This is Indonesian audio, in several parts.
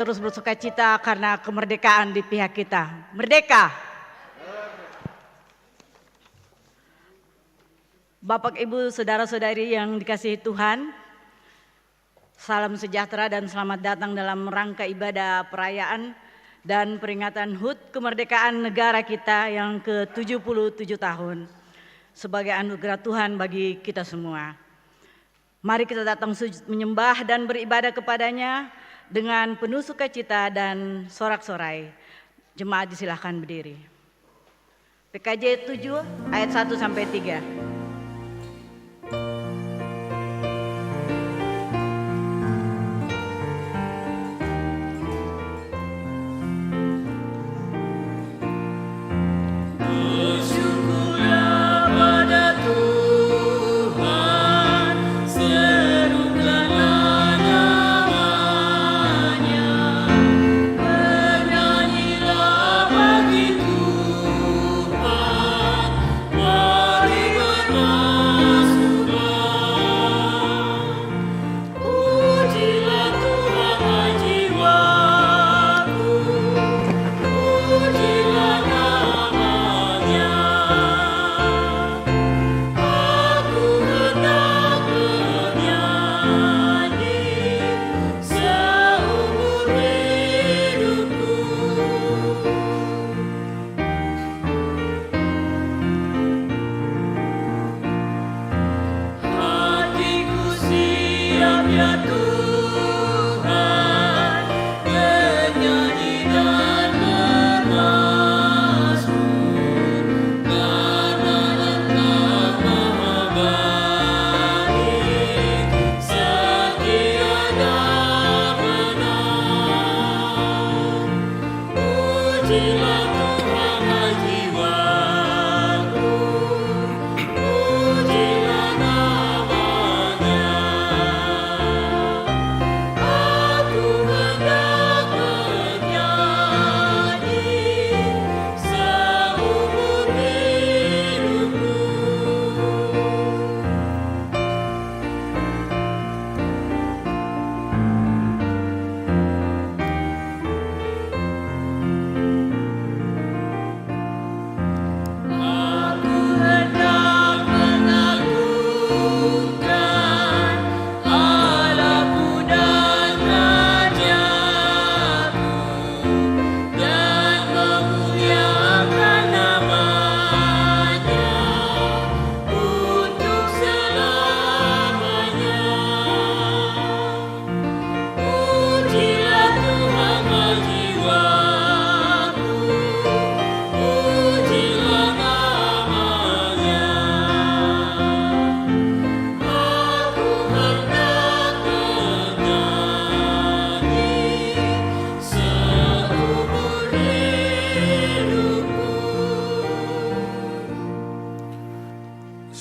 terus bersuka cita karena kemerdekaan di pihak kita. Merdeka! Bapak, Ibu, saudara-saudari yang dikasihi Tuhan, salam sejahtera dan selamat datang dalam rangka ibadah perayaan dan peringatan HUT kemerdekaan negara kita yang ke-77 tahun sebagai anugerah Tuhan bagi kita semua. Mari kita datang sujud menyembah dan beribadah kepadanya dengan penuh sukacita dan sorak-sorai. Jemaat disilahkan berdiri. PKJ 7 ayat 1 sampai 3.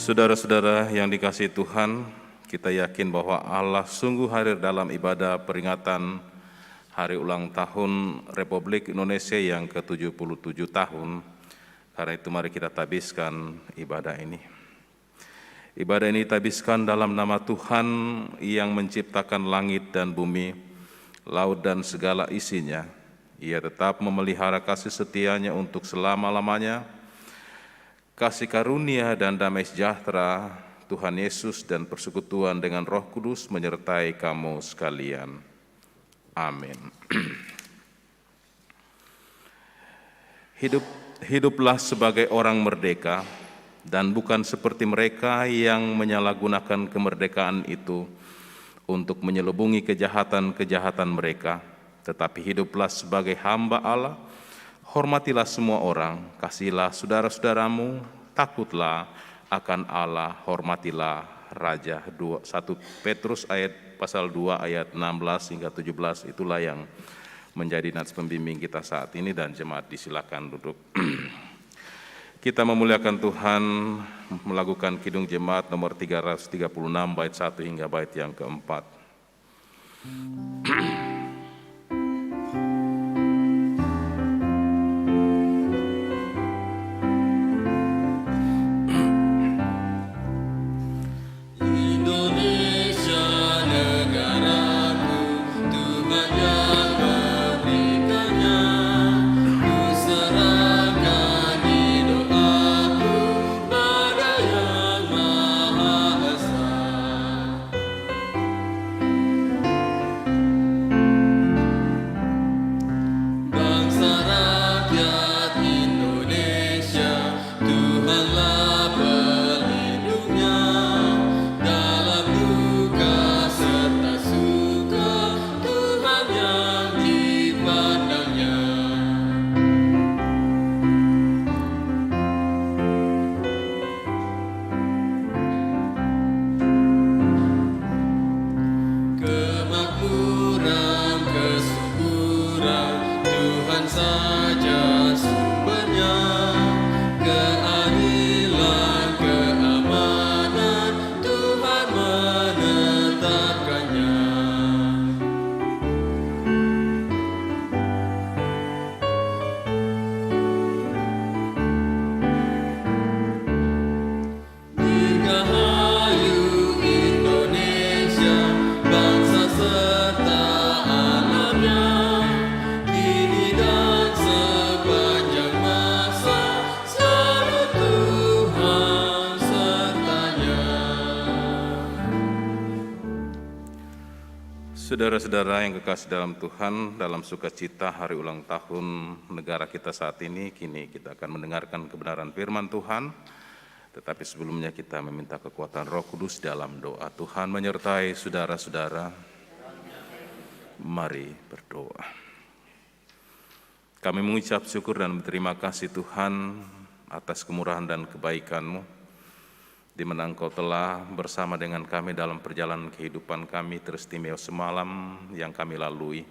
Saudara-saudara yang dikasihi Tuhan, kita yakin bahwa Allah sungguh hadir dalam ibadah peringatan Hari Ulang Tahun Republik Indonesia yang ke-77 tahun. Karena itu mari kita tabiskan ibadah ini. Ibadah ini tabiskan dalam nama Tuhan yang menciptakan langit dan bumi, laut dan segala isinya. Ia tetap memelihara kasih setianya untuk selama-lamanya. Kasih karunia dan damai sejahtera Tuhan Yesus dan persekutuan dengan Roh Kudus menyertai kamu sekalian. Amin. Hiduplah sebagai orang merdeka dan bukan seperti mereka yang menyalahgunakan kemerdekaan itu untuk menyelubungi kejahatan-kejahatan mereka, tetapi hiduplah sebagai hamba Allah. Hormatilah semua orang, kasihilah saudara-saudaramu, takutlah akan Allah, hormatilah Raja. 1 Petrus pasal 2 ayat 16 hingga 17, itulah yang menjadi nats pembimbing kita saat ini, dan jemaat disilakan duduk. Kita memuliakan Tuhan melakukan kidung jemaat nomor 336 bait 1 hingga bait yang keempat. Indonesia negaraku, Tuhan yang bukan saja sumbernya, keadilan, keamanan, Tuhan menetapkannya. Dirgahayu Indonesia, bangsa serta alamnya, kini dan sepanjang masa, selalu Tuhan sertanya. Saudara-saudara yang kekasih dalam Tuhan, dalam sukacita hari ulang tahun negara kita saat ini, kini kita akan mendengarkan kebenaran firman Tuhan. Tetapi sebelumnya kita meminta kekuatan Roh Kudus dalam doa. Tuhan menyertai saudara-saudara. Mari berdoa. Kami mengucap syukur dan berterima kasih Tuhan atas kemurahan dan kebaikan-Mu, di mana Engkau telah bersama dengan kami dalam perjalanan kehidupan kami teristimewa semalam yang kami lalui.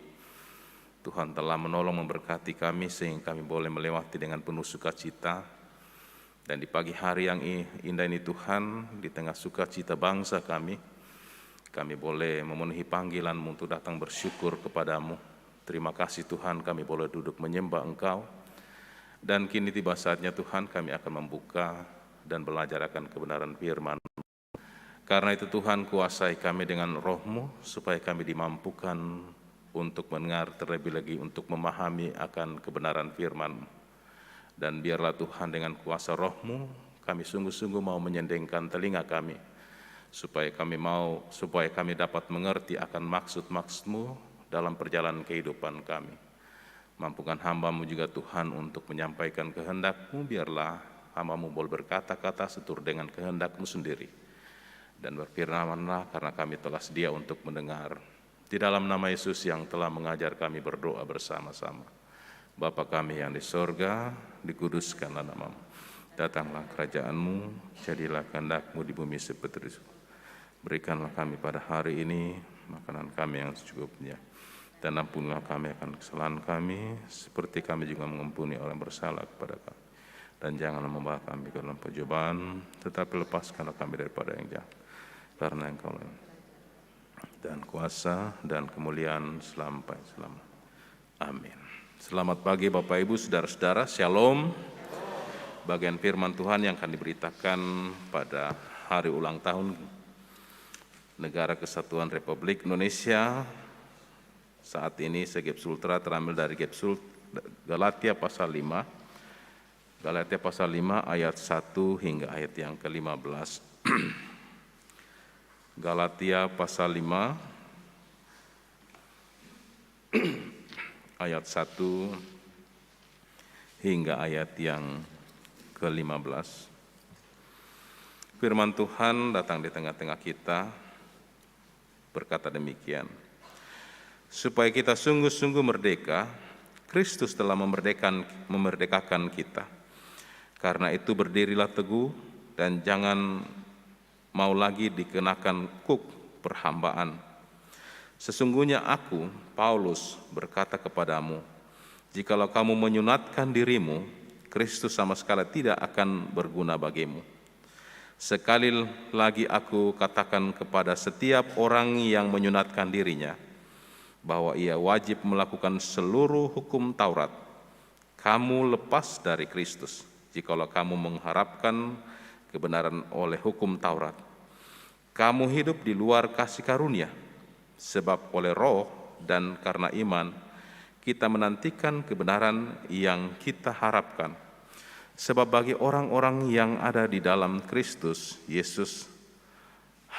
Tuhan telah menolong memberkati kami sehingga kami boleh melewati dengan penuh sukacita. Dan di pagi hari yang indah ini Tuhan, di tengah sukacita bangsa kami boleh memenuhi panggilan-Mu untuk datang bersyukur kepadamu. Terima kasih Tuhan, kami boleh duduk menyembah Engkau. Dan kini tiba saatnya Tuhan, kami akan membuka dan belajar akan kebenaran firman. Karena itu Tuhan, kuasai kami dengan Roh-Mu, supaya kami dimampukan untuk mendengar, terlebih lagi untuk memahami akan kebenaran firman-Mu. Dan biarlah Tuhan dengan kuasa Roh-Mu, kami sungguh-sungguh mau menyendengkan telinga kami, supaya kami dapat mengerti akan maksud-maksud-Mu dalam perjalanan kehidupan kami. Mampukan hamba-Mu juga Tuhan untuk menyampaikan kehendak-Mu, biarlah hamba-Mu boleh berkata-kata seturut dengan kehendak-Mu sendiri. Dan berfirman-Lah karena kami telah sedia untuk mendengar. Di dalam nama Yesus yang telah mengajar kami berdoa bersama-sama. Bapa kami yang di sorga, dikuduskanlah nama-Mu. Datanglah kerajaan-Mu, jadilah kehendak-Mu di bumi seperti di surga. Berikanlah kami pada hari ini makanan kami yang secukupnya. Dan ampunilah kami akan kesalahan kami, seperti kami juga mengampuni orang bersalah kepada kami. Dan janganlah membawa kami ke dalam pencobaan, tetapi lepaskanlah kami daripada yang jahat. Karena Engkau dan kuasa dan kemuliaan sampai-selamanya. Amin. Selamat pagi Bapak Ibu, saudara-saudara, Shalom. Bagian firman Tuhan yang akan diberitakan pada hari ulang tahun Negara Kesatuan Republik Indonesia. Saat ini Segep Sultra terambil dari Galatia pasal 5. Galatia pasal 5 ayat 1 hingga ayat yang ke-15. Galatia pasal 5 ayat 1 hingga ayat yang ke-15. Firman Tuhan datang di tengah-tengah kita, berkata demikian. Supaya kita sungguh-sungguh merdeka, Kristus telah memerdekakan kita. Karena itu berdirilah teguh dan jangan mau lagi dikenakan kuk perhambaan. Sesungguhnya aku, Paulus, berkata kepadamu, jikalau kamu menyunatkan dirimu, Kristus sama sekali tidak akan berguna bagimu. Sekali lagi aku katakan kepada setiap orang yang menyunatkan dirinya, bahwa ia wajib melakukan seluruh hukum Taurat. Kamu lepas dari Kristus, jikalau kamu mengharapkan kebenaran oleh hukum Taurat. Kamu hidup di luar kasih karunia, sebab oleh Roh dan karena iman, kita menantikan kebenaran yang kita harapkan. Sebab bagi orang-orang yang ada di dalam Kristus Yesus,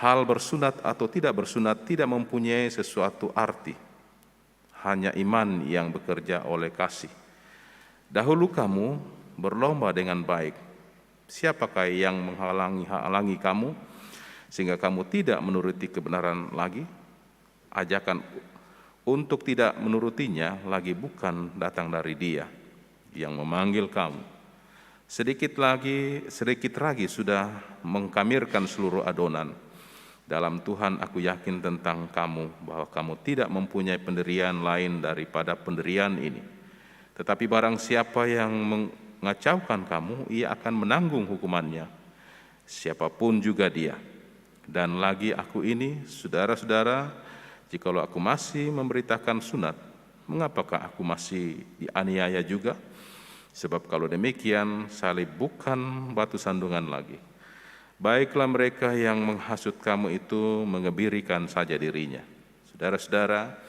hal bersunat atau tidak bersunat tidak mempunyai sesuatu arti. Hanya iman yang bekerja oleh kasih. Dahulu kamu berlomba dengan baik. Siapakah yang menghalangi kamu, sehingga kamu tidak menuruti kebenaran lagi? Ajakan untuk tidak menurutinya lagi bukan datang dari Dia yang memanggil kamu. Sedikit lagi sudah mengkamirkan seluruh adonan. Dalam Tuhan aku yakin tentang kamu, bahwa kamu tidak mempunyai pendirian lain daripada pendirian ini. Tetapi barang siapa yang mengacaukan kamu, ia akan menanggung hukumannya, siapapun juga dia. Dan lagi aku ini, saudara-saudara, jikalau aku masih memberitakan sunat, mengapakah aku masih dianiaya juga? Sebab kalau demikian, salib bukan batu sandungan lagi. Baiklah mereka yang menghasut kamu itu mengebirikan saja dirinya. Saudara-saudara,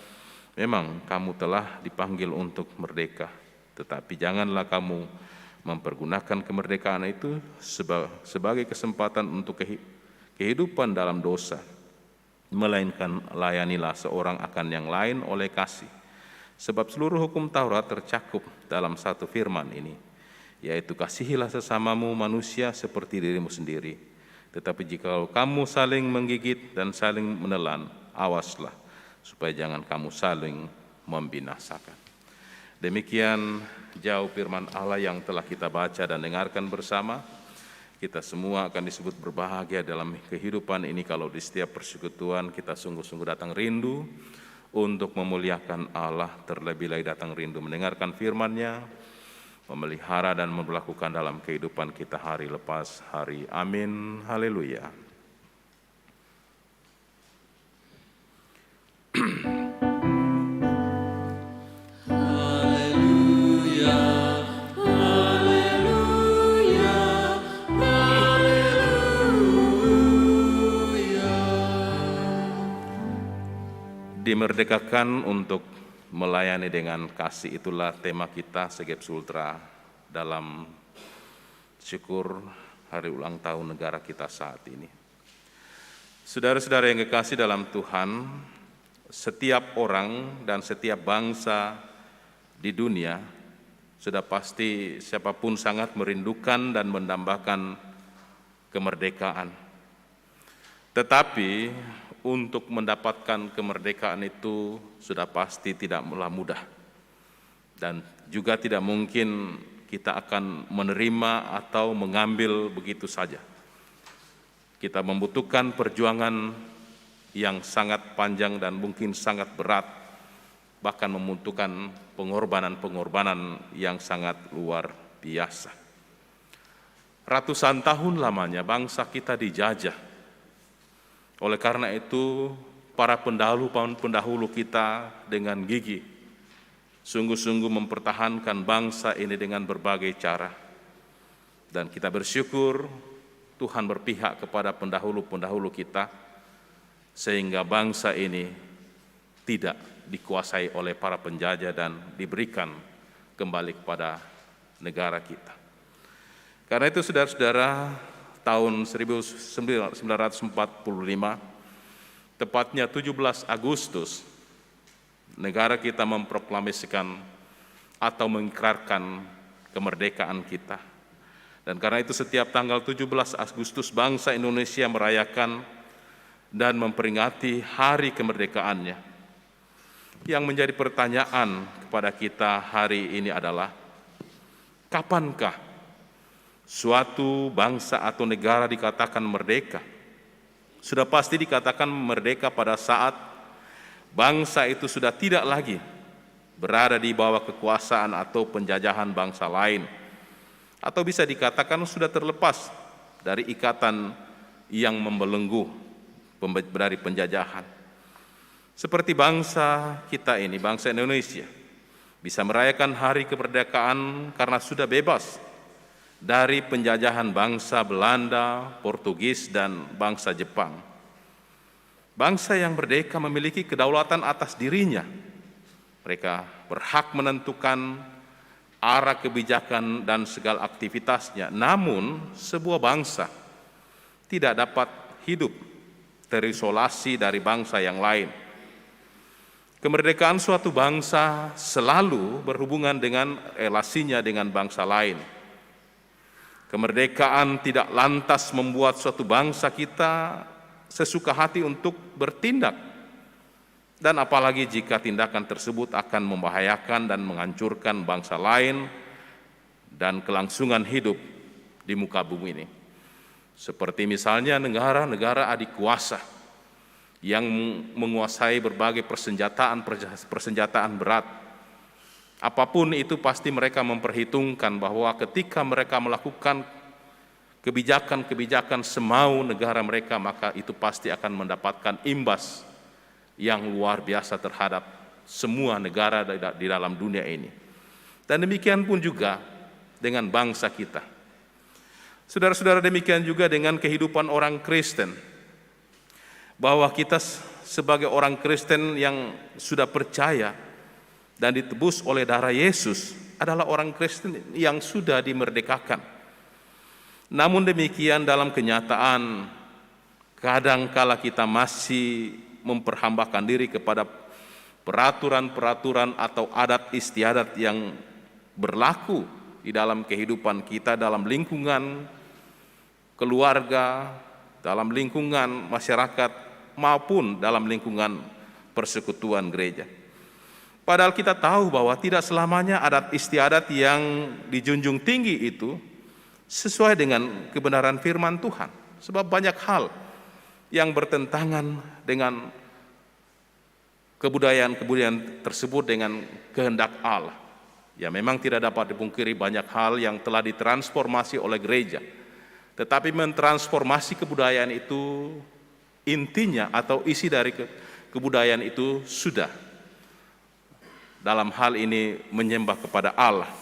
memang kamu telah dipanggil untuk merdeka, tetapi janganlah kamu mempergunakan kemerdekaan itu sebagai kesempatan untuk kehidupan dalam dosa, melainkan layanilah seorang akan yang lain oleh kasih. Sebab seluruh hukum Taurat tercakup dalam satu firman ini, yaitu kasihilah sesamamu manusia seperti dirimu sendiri. Tetapi jika kamu saling menggigit dan saling menelan, awaslah supaya jangan kamu saling membinasakan. Demikian jauh firman Allah yang telah kita baca dan dengarkan bersama. Kita semua akan disebut berbahagia dalam kehidupan ini kalau di setiap persekutuan kita sungguh-sungguh datang rindu untuk memuliakan Allah, terlebih lagi datang rindu mendengarkan firman-Nya, memelihara dan melakukan dalam kehidupan kita hari lepas hari. Amin. Haleluya. Dimerdekakan untuk melayani dengan kasih, itulah tema kita Segep Sultra dalam syukur hari ulang tahun negara kita saat ini. Saudara-saudara yang kekasih dalam Tuhan, setiap orang dan setiap bangsa di dunia sudah pasti siapapun sangat merindukan dan mendambakan kemerdekaan. Tetapi untuk mendapatkan kemerdekaan itu sudah pasti tidaklah mudah. Dan juga tidak mungkin kita akan menerima atau mengambil begitu saja. Kita membutuhkan perjuangan yang sangat panjang dan mungkin sangat berat, bahkan membutuhkan pengorbanan-pengorbanan yang sangat luar biasa. Ratusan tahun lamanya bangsa kita dijajah. Oleh karena itu, para pendahulu kita dengan gigih sungguh-sungguh mempertahankan bangsa ini dengan berbagai cara. Dan kita bersyukur Tuhan berpihak kepada pendahulu-pendahulu kita, sehingga bangsa ini tidak dikuasai oleh para penjajah dan diberikan kembali kepada negara kita. Karena itu saudara-saudara, tahun 1945, tepatnya 17 Agustus, negara kita memproklamasikan atau mengikrarkan kemerdekaan kita. Dan karena itu setiap tanggal 17 Agustus bangsa Indonesia merayakan dan memperingati hari kemerdekaannya. Yang menjadi pertanyaan kepada kita hari ini adalah, kapankah suatu bangsa atau negara dikatakan merdeka? Sudah pasti dikatakan merdeka pada saat bangsa itu sudah tidak lagi berada di bawah kekuasaan atau penjajahan bangsa lain, atau bisa dikatakan sudah terlepas dari ikatan yang membelenggu dari penjajahan. Seperti bangsa kita ini, bangsa Indonesia, bisa merayakan hari kemerdekaan karena sudah bebas dari penjajahan bangsa Belanda, Portugis, dan bangsa Jepang. Bangsa yang merdeka memiliki kedaulatan atas dirinya. Mereka berhak menentukan arah kebijakan dan segala aktivitasnya. Namun, sebuah bangsa tidak dapat hidup terisolasi dari bangsa yang lain. Kemerdekaan suatu bangsa selalu berhubungan dengan relasinya dengan bangsa lain. Kemerdekaan tidak lantas membuat suatu bangsa kita sesuka hati untuk bertindak. Dan apalagi jika tindakan tersebut akan membahayakan dan menghancurkan bangsa lain dan kelangsungan hidup di muka bumi ini. Seperti misalnya negara-negara adik kuasa yang menguasai berbagai persenjataan berat Apapun itu pasti mereka memperhitungkan bahwa ketika mereka melakukan kebijakan-kebijakan semau negara mereka, maka itu pasti akan mendapatkan imbas yang luar biasa terhadap semua negara di dalam dunia ini. Dan demikian pun juga dengan bangsa kita. Saudara-saudara, demikian juga dengan kehidupan orang Kristen. Bahwa kita sebagai orang Kristen yang sudah percaya dan ditebus oleh darah Yesus adalah orang Kristen yang sudah dimerdekakan. Namun demikian dalam kenyataan kadangkala kita masih memperhambakan diri kepada peraturan-peraturan atau adat istiadat yang berlaku di dalam kehidupan kita, dalam lingkungan keluarga, dalam lingkungan masyarakat, maupun dalam lingkungan persekutuan gereja. Padahal kita tahu bahwa tidak selamanya adat istiadat yang dijunjung tinggi itu sesuai dengan kebenaran firman Tuhan. Sebab banyak hal yang bertentangan dengan kebudayaan-kebudayaan tersebut dengan kehendak Allah. Ya, memang tidak dapat dipungkiri banyak hal yang telah ditransformasi oleh gereja. Tetapi mentransformasi kebudayaan itu intinya atau isi dari kebudayaan itu sudah dalam hal ini menyembah kepada Allah.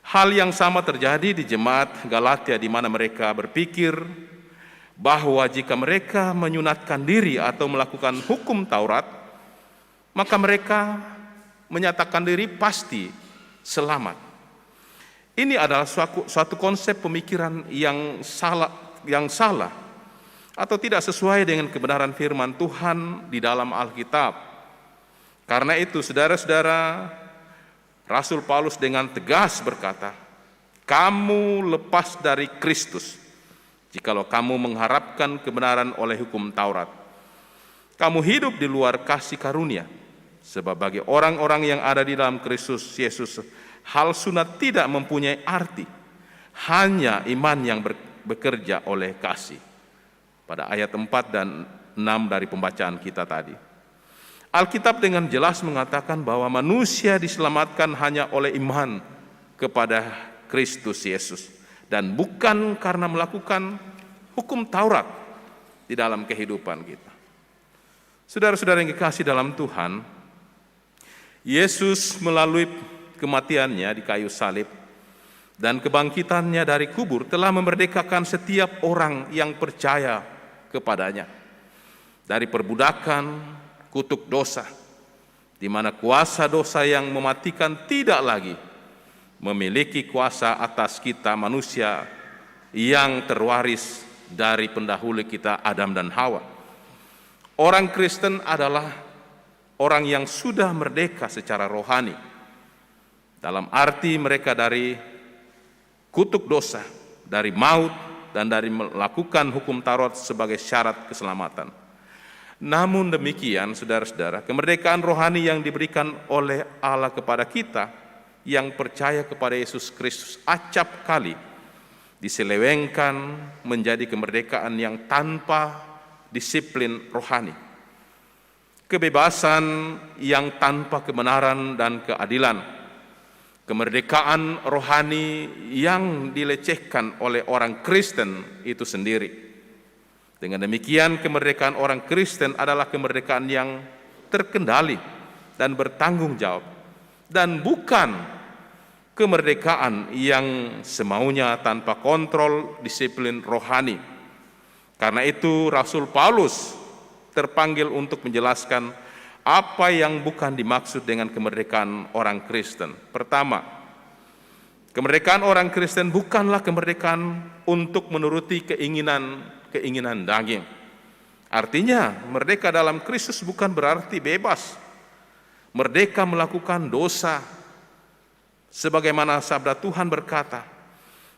Hal yang sama terjadi di jemaat Galatia di mana mereka berpikir bahwa jika mereka menyunatkan diri atau melakukan hukum Taurat, maka mereka menyatakan diri pasti selamat. Ini adalah suatu konsep pemikiran yang salah atau tidak sesuai dengan kebenaran firman Tuhan di dalam Alkitab. Karena itu, saudara-saudara, Rasul Paulus dengan tegas berkata, "Kamu lepas dari Kristus jikalau kamu mengharapkan kebenaran oleh hukum Taurat. Kamu hidup di luar kasih karunia. Sebab bagi orang-orang yang ada di dalam Kristus Yesus, hal sunat tidak mempunyai arti, hanya iman yang bekerja oleh kasih." Pada ayat 4 dan 6 dari pembacaan kita tadi. Alkitab dengan jelas mengatakan bahwa manusia diselamatkan hanya oleh iman kepada Kristus Yesus. Dan bukan karena melakukan hukum Taurat di dalam kehidupan kita. Saudara-saudara yang dikasihi dalam Tuhan, Yesus melalui kematiannya di kayu salib dan kebangkitannya dari kubur telah memerdekakan setiap orang yang percaya kepadanya dari perbudakan kutuk dosa, di mana kuasa dosa yang mematikan tidak lagi memiliki kuasa atas kita manusia yang terwaris dari pendahulu kita Adam dan Hawa. Orang Kristen adalah orang yang sudah merdeka secara rohani, dalam arti mereka dari kutuk dosa, dari maut, dan dari melakukan hukum Taurat sebagai syarat keselamatan. Namun demikian, saudara-saudara, kemerdekaan rohani yang diberikan oleh Allah kepada kita yang percaya kepada Yesus Kristus acap kali diselewengkan menjadi kemerdekaan yang tanpa disiplin rohani. Kebebasan yang tanpa kebenaran dan keadilan. Kemerdekaan rohani yang dilecehkan oleh orang Kristen itu sendiri. Dengan demikian, kemerdekaan orang Kristen adalah kemerdekaan yang terkendali dan bertanggung jawab, dan bukan kemerdekaan yang semaunya tanpa kontrol disiplin rohani. Karena itu Rasul Paulus terpanggil untuk menjelaskan apa yang bukan dimaksud dengan kemerdekaan orang Kristen. Pertama, kemerdekaan orang Kristen bukanlah kemerdekaan untuk menuruti keinginan daging. Artinya, merdeka dalam Kristus bukan berarti bebas. Merdeka melakukan dosa. Sebagaimana sabda Tuhan berkata,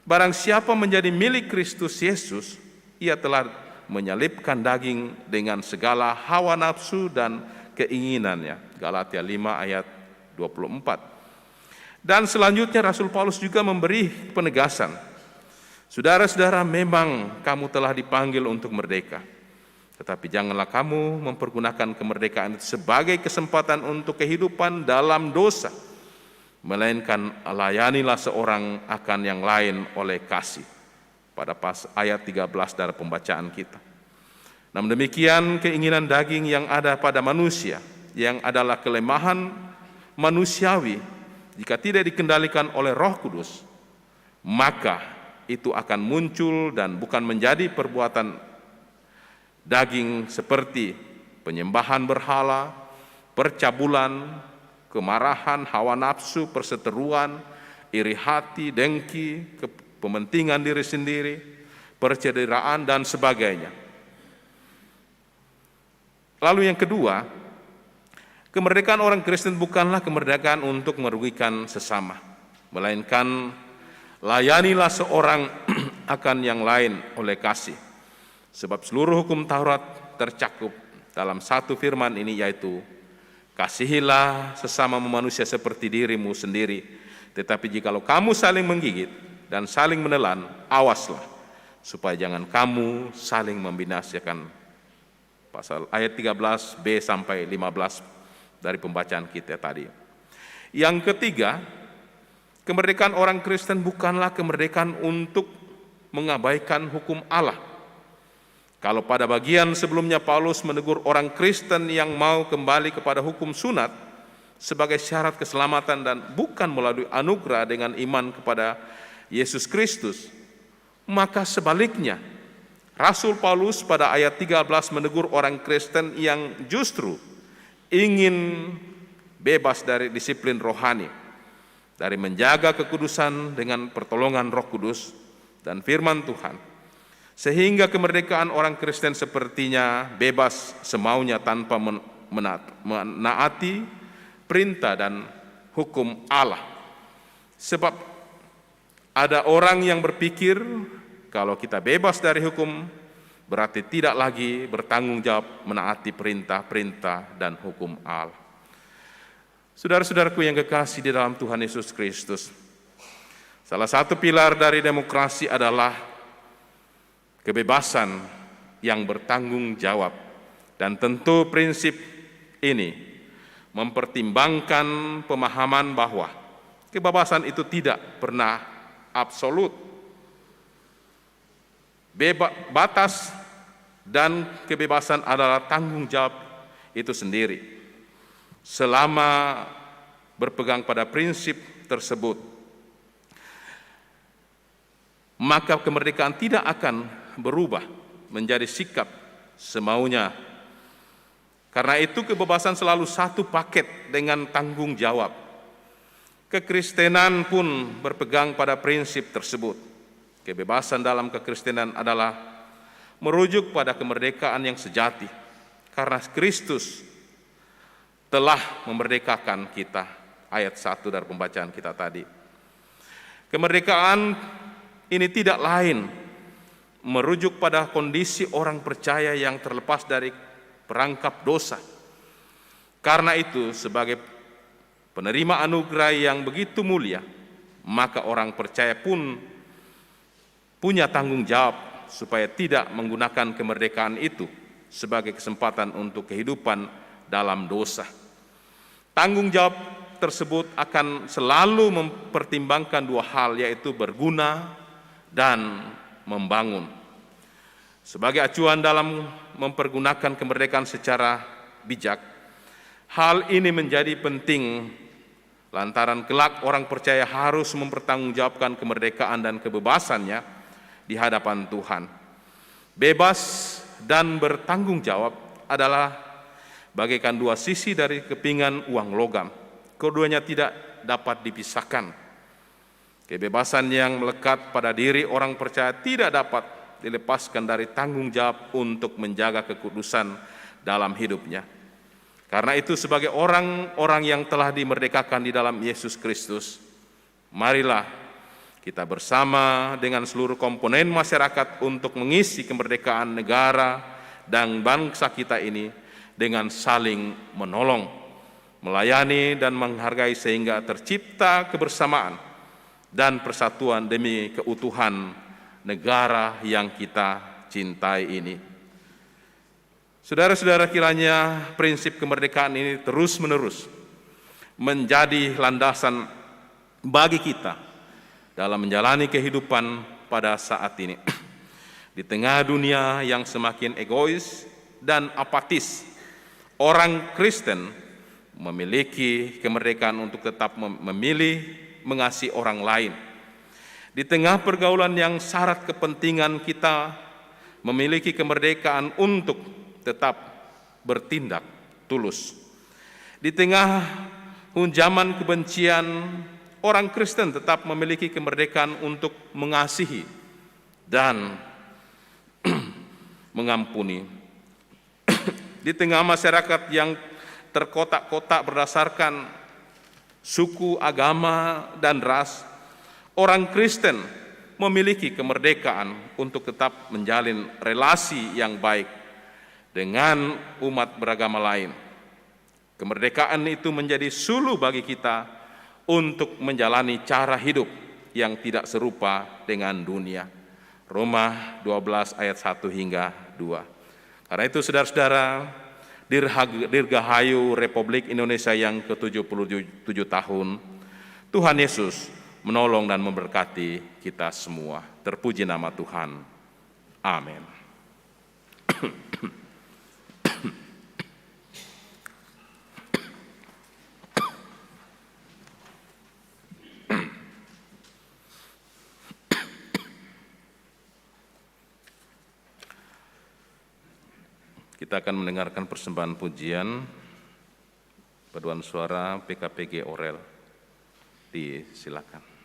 "Barang siapa menjadi milik Kristus Yesus, ia telah menyalibkan daging dengan segala hawa nafsu dan keinginannya." Galatia 5 ayat 24. Dan selanjutnya Rasul Paulus juga memberi penegasan. Saudara-saudara, memang kamu telah dipanggil untuk merdeka. Tetapi janganlah kamu mempergunakan kemerdekaan itu sebagai kesempatan untuk kehidupan dalam dosa. melainkan layanilah seorang akan yang lain oleh kasih. Pada ayat 13 dari pembacaan kita. Namun demikian keinginan daging yang ada pada manusia, yang adalah kelemahan manusiawi, jika tidak dikendalikan oleh Roh Kudus, maka itu akan muncul dan bukan menjadi perbuatan daging seperti penyembahan berhala, percabulan, kemarahan, hawa nafsu, perseteruan, iri hati, dengki, kepentingan diri sendiri, percederaan, dan sebagainya. Lalu yang kedua, kemerdekaan orang Kristen bukanlah kemerdekaan untuk merugikan sesama, melainkan layanilah seorang akan yang lain oleh kasih. Sebab seluruh hukum Taurat tercakup dalam satu firman ini, yaitu kasihilah sesama manusia seperti dirimu sendiri. Tetapi jikalau kamu saling menggigit dan saling menelan, awaslah supaya jangan kamu saling membinasakan. Pasal ayat 13b sampai 15 dari pembacaan kita tadi. Yang ketiga, kemerdekaan orang Kristen bukanlah kemerdekaan untuk mengabaikan hukum Allah. Kalau pada bagian sebelumnya Paulus menegur orang Kristen yang mau kembali kepada hukum sunat sebagai syarat keselamatan dan bukan melalui anugerah dengan iman kepada Yesus Kristus, maka sebaliknya Rasul Paulus pada ayat 13 menegur orang Kristen yang justru ingin bebas dari disiplin rohani, dari menjaga kekudusan dengan pertolongan Roh Kudus dan firman Tuhan, sehingga kemerdekaan orang Kristen sepertinya bebas semaunya tanpa menaati perintah dan hukum Allah. Sebab ada orang yang berpikir kalau kita bebas dari hukum, berarti tidak lagi bertanggung jawab menaati perintah-perintah dan hukum Allah. Saudara-saudaraku yang kekasih di dalam Tuhan Yesus Kristus, salah satu pilar dari demokrasi adalah kebebasan yang bertanggung jawab. Dan tentu prinsip ini mempertimbangkan pemahaman bahwa kebebasan itu tidak pernah absolut. Batas dan kebebasan adalah tanggung jawab itu sendiri. Selama berpegang pada prinsip tersebut, maka kemerdekaan tidak akan berubah menjadi sikap semaunya. Karena itu kebebasan selalu satu paket dengan tanggung jawab. Kekristenan pun berpegang pada prinsip tersebut. Kebebasan dalam kekristenan adalah merujuk pada kemerdekaan yang sejati, karena Kristus telah memerdekakan kita. Ayat 1 dari pembacaan kita tadi. Kemerdekaan ini tidak lain merujuk pada kondisi orang percaya yang terlepas dari perangkap dosa. Karena itu, sebagai penerima anugerah yang begitu mulia, maka orang percaya pun punya tanggung jawab supaya tidak menggunakan kemerdekaan itu sebagai kesempatan untuk kehidupan dalam dosa. Tanggung jawab tersebut akan selalu mempertimbangkan dua hal, yaitu berguna dan membangun. Sebagai acuan dalam mempergunakan kemerdekaan secara bijak, hal ini menjadi penting lantaran kelak orang percaya harus mempertanggungjawabkan kemerdekaan dan kebebasannya di hadapan Tuhan. Bebas dan bertanggung jawab adalah bagaikan dua sisi dari kepingan uang logam. Keduanya tidak dapat dipisahkan. Kebebasan yang melekat pada diri orang percaya tidak dapat dilepaskan dari tanggung jawab untuk menjaga kekudusan dalam hidupnya. Karena itu, sebagai orang-orang yang telah dimerdekakan di dalam Yesus Kristus, marilah kita bersama dengan seluruh komponen masyarakat untuk mengisi kemerdekaan negara dan bangsa kita ini dengan saling menolong, melayani dan menghargai sehingga tercipta kebersamaan dan persatuan demi keutuhan negara yang kita cintai ini. Saudara-saudara, kiranya prinsip kemerdekaan ini terus-menerus menjadi landasan bagi kita dalam menjalani kehidupan pada saat ini. Di tengah dunia yang semakin egois dan apatis, orang Kristen memiliki kemerdekaan untuk tetap memilih mengasihi orang lain. Di tengah pergaulan yang syarat kepentingan, kita memiliki kemerdekaan untuk tetap bertindak tulus. Di tengah hunjaman kebencian, orang Kristen tetap memiliki kemerdekaan untuk mengasihi dan mengampuni. Di tengah masyarakat yang terkotak-kotak berdasarkan suku, agama, dan ras, orang Kristen memiliki kemerdekaan untuk tetap menjalin relasi yang baik dengan umat beragama lain. Kemerdekaan itu menjadi suluh bagi kita untuk menjalani cara hidup yang tidak serupa dengan dunia. Roma 12 ayat 1 hingga 2. Karena itu saudara-saudara, Dirgahayu Republik Indonesia yang ke-77 tahun, Tuhan Yesus menolong dan memberkati kita semua. Terpuji nama Tuhan. Amin. Kita akan mendengarkan persembahan pujian paduan suara PKPG Orel. Disilakan.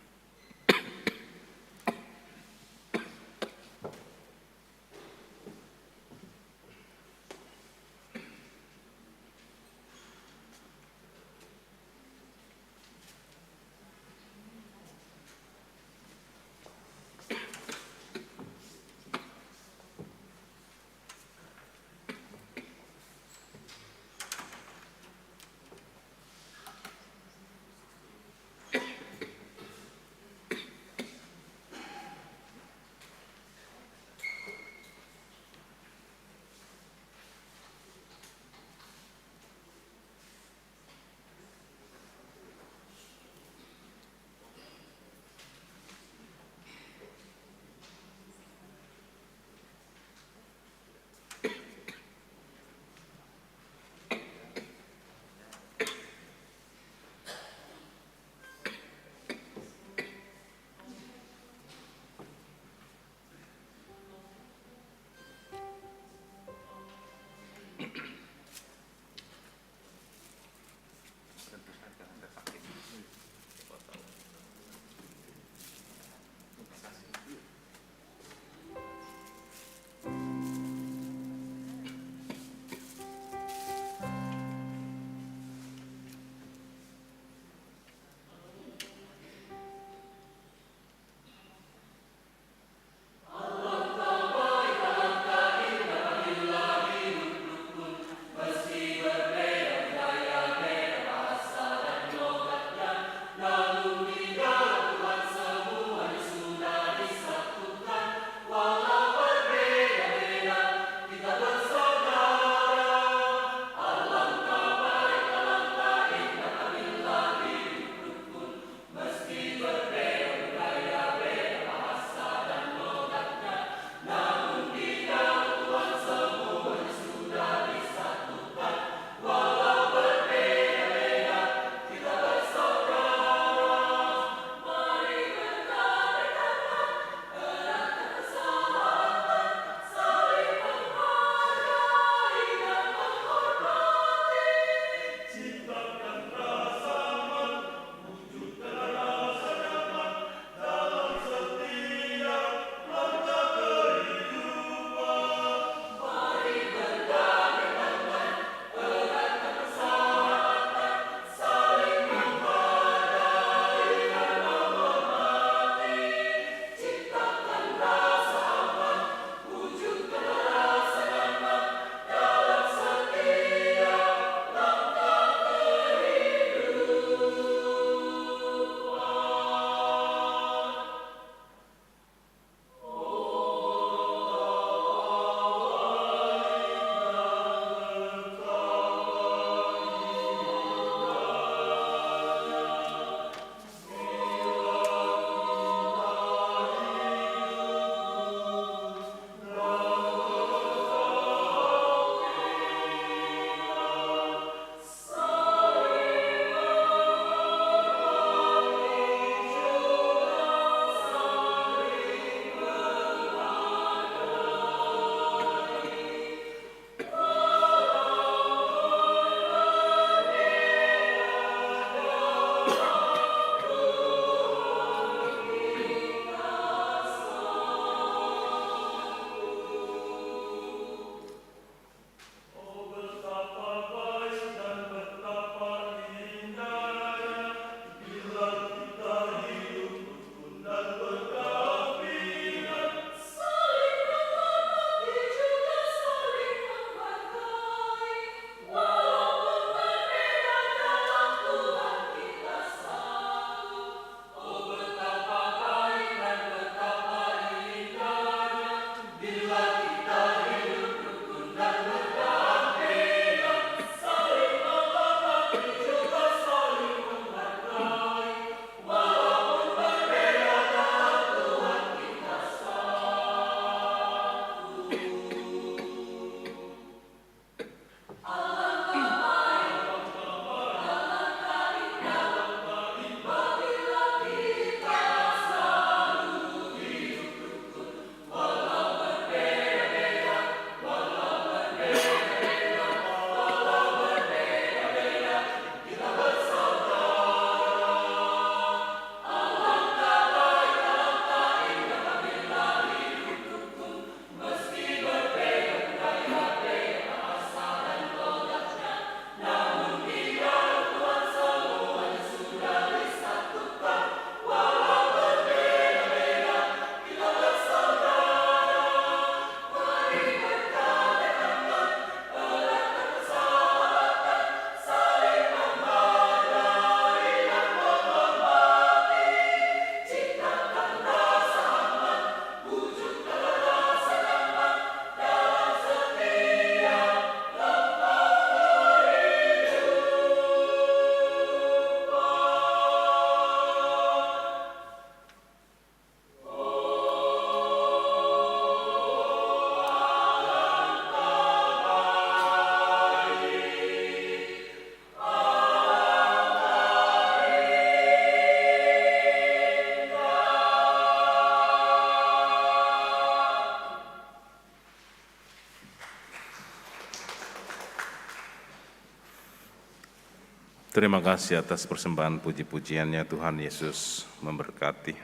Terima kasih atas persembahan puji-pujiannya. Tuhan Yesus memberkati.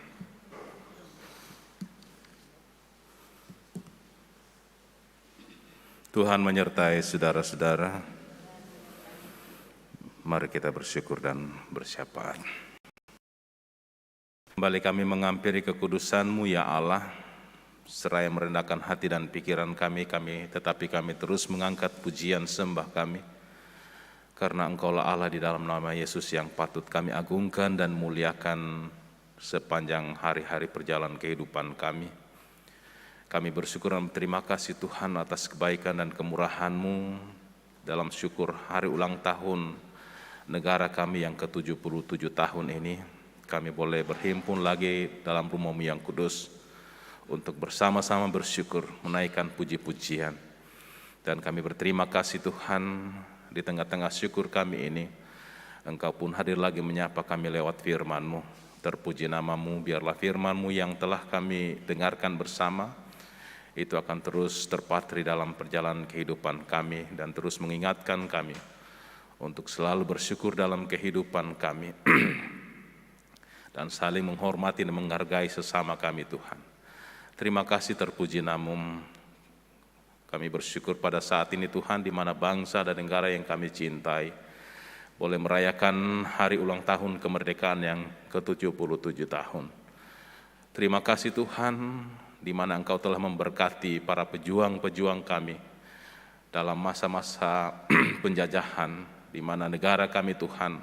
Tuhan menyertai saudara-saudara. Mari kita bersyukur dan bersyafaat. Kembali kami menghampiri kekudusan-Mu ya Allah, seraya merendahkan hati dan pikiran kami, tetapi kami terus mengangkat pujian sembah kami. Karena Engkaulah Allah di dalam nama Yesus yang patut kami agungkan dan muliakan sepanjang hari-hari perjalanan kehidupan kami. Kami bersyukur dan berterima kasih Tuhan atas kebaikan dan kemurahan-Mu dalam syukur hari ulang tahun negara kami yang ke-77 tahun ini. Kami boleh berhimpun lagi dalam rumah-Mu yang kudus untuk bersama-sama bersyukur, menaikkan puji-pujian. Dan kami berterima kasih Tuhan, di tengah-tengah syukur kami ini, Engkau pun hadir lagi menyapa kami lewat firman-Mu. Terpuji nama-Mu, biarlah firman-Mu yang telah kami dengarkan bersama, itu akan terus terpatri dalam perjalanan kehidupan kami dan terus mengingatkan kami untuk selalu bersyukur dalam kehidupan kami dan saling menghormati dan menghargai sesama kami Tuhan. Terima kasih, terpuji nama-Mu. Kami bersyukur pada saat ini Tuhan, di mana bangsa dan negara yang kami cintai boleh merayakan hari ulang tahun kemerdekaan yang ke-77 tahun. Terima kasih Tuhan, di mana Engkau telah memberkati para pejuang-pejuang kami dalam masa-masa penjajahan, di mana negara kami Tuhan